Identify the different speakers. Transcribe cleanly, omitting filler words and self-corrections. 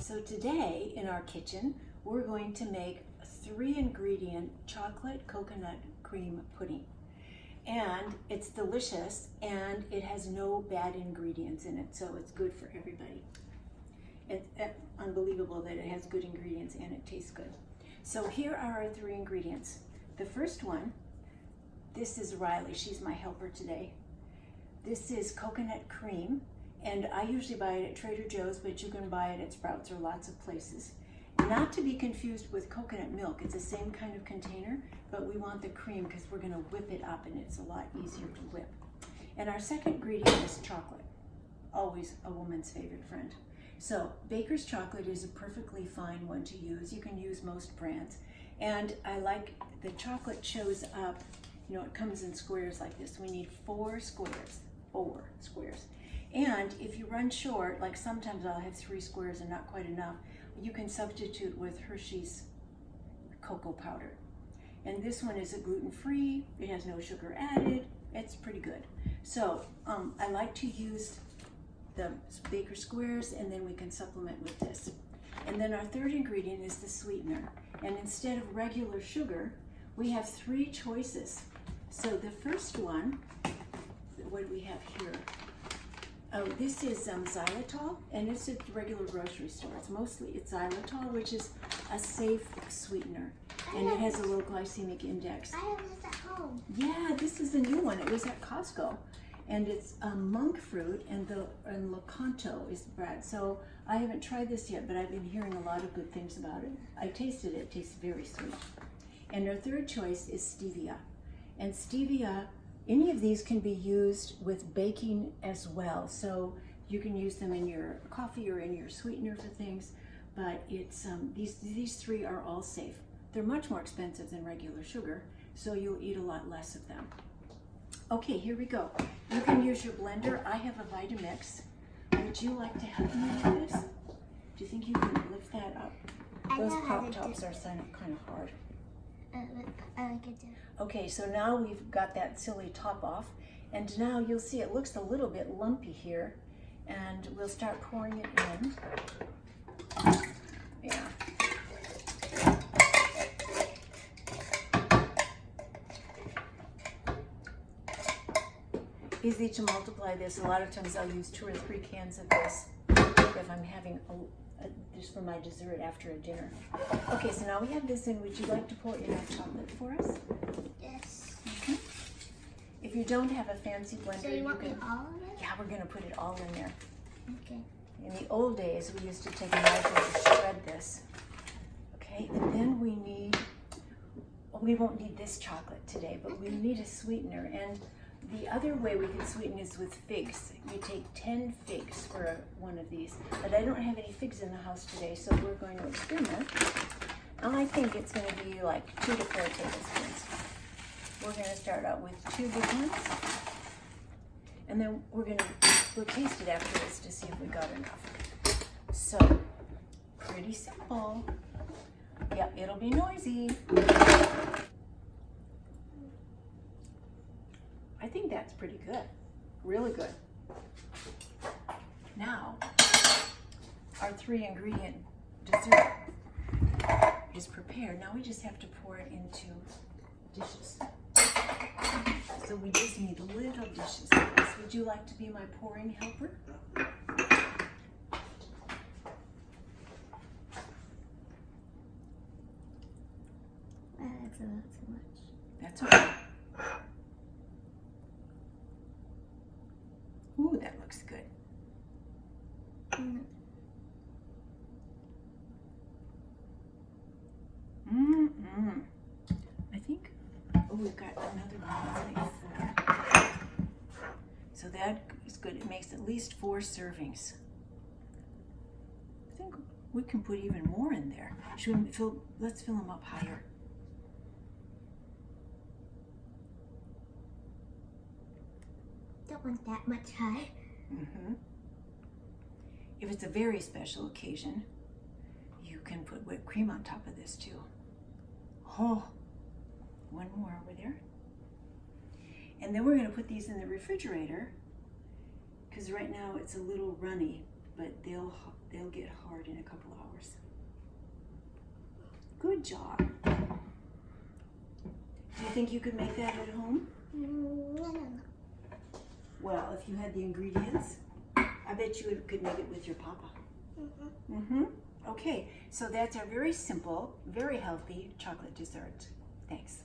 Speaker 1: So today in our kitchen, we're going to make a 3-ingredient chocolate coconut cream pudding. And it's delicious and it has no bad ingredients in it, so it's good for everybody. It's unbelievable that it has good ingredients and it tastes good. So here are our 3 ingredients. The first one, this is Riley, she's my helper today. This is coconut cream. And I usually buy it at Trader Joe's, but you can buy it at Sprouts or lots of places. Not to be confused with coconut milk. It's the same kind of container, but we want the cream because we're going to whip it up and it's a lot easier to whip. And our second ingredient is chocolate. Always a woman's favorite friend. So Baker's chocolate is a perfectly fine one to use. You can use most brands. And I like the chocolate shows up, you know, it comes in squares like this. We need 4 squares. 4 squares. And if you run short, like sometimes I'll have 3 squares and not quite enough, you can substitute with Hershey's cocoa powder. And this one is a gluten-free, it has no sugar added, it's pretty good. So I like to use the Baker squares and then we can supplement with this. And then our third ingredient is the sweetener. And instead of regular sugar, we have 3 choices. So the first one, what do we have here? Oh, this is xylitol, and it's at the regular grocery store. It's xylitol, which is a safe sweetener, and it has a low glycemic index.
Speaker 2: I have this at home.
Speaker 1: Yeah, this is the new one. It was at Costco, and it's monk fruit, and Locanto is the brand. So I haven't tried this yet, but I've been hearing a lot of good things about it. I tasted it. It tastes very sweet. And our third choice is stevia, and stevia. Any of these can be used with baking as well. So you can use them in your coffee or in your sweetener for things, but it's these 3 are all safe. They're much more expensive than regular sugar, so you'll eat a lot less of them. Okay, here we go. You can use your blender. I have a Vitamix. Would you like to help me with this? Do you think you can lift that up? Those pop tops are kind of hard.
Speaker 2: I like it too.
Speaker 1: Okay, so now we've got that silly top off, and now you'll see it looks a little bit lumpy here, and we'll start pouring it in. Yeah. Easy to multiply this. A lot of times I'll use 2 or 3 cans of this if I'm having just for my dessert after a dinner. Okay, so now we have this in. Would you like to pour in our chocolate for us?
Speaker 2: Yes.
Speaker 1: Mm-hmm. If you don't have a fancy blender,
Speaker 2: So you want me all of it?
Speaker 1: Yeah, we're going to put it all in there.
Speaker 2: Okay.
Speaker 1: In the old days, we used to take a knife and to shred this. Okay, and then we won't need this chocolate today, but we need a sweetener. And the other way we can sweeten is with figs. You take 10 figs for one of these, but I don't have any figs in the house today, so we're going to experiment. And I think it's going to be like 2 to 4 tablespoons. We're going to start out with 2 big ones, and then we'll taste it afterwards to see if we got enough. So, pretty simple. Yep, it'll be noisy. I think that's pretty good, really good. Now, our 3-ingredient dessert is prepared. Now we just have to pour it into dishes. So we just need little dishes like this. Would you like to be my pouring helper?
Speaker 2: That's a lot too much.
Speaker 1: That's okay. Ooh, that looks good. I think, we've got another one. So that is good. It makes at least 4 servings. I think we can put even more in there. Let's fill them up higher.
Speaker 2: Don't want that much high.
Speaker 1: Mm-hmm. If it's a very special occasion, you can put whipped cream on top of this too. Oh, one more over there. And then we're going to put these in the refrigerator because right now it's a little runny, but they'll get hard in a couple hours. Good job. Do you think you could make that at home?
Speaker 2: No.
Speaker 1: Well, if you had the ingredients, I bet you could make it with your papa. Okay, so that's our very simple, very healthy chocolate dessert. Thanks.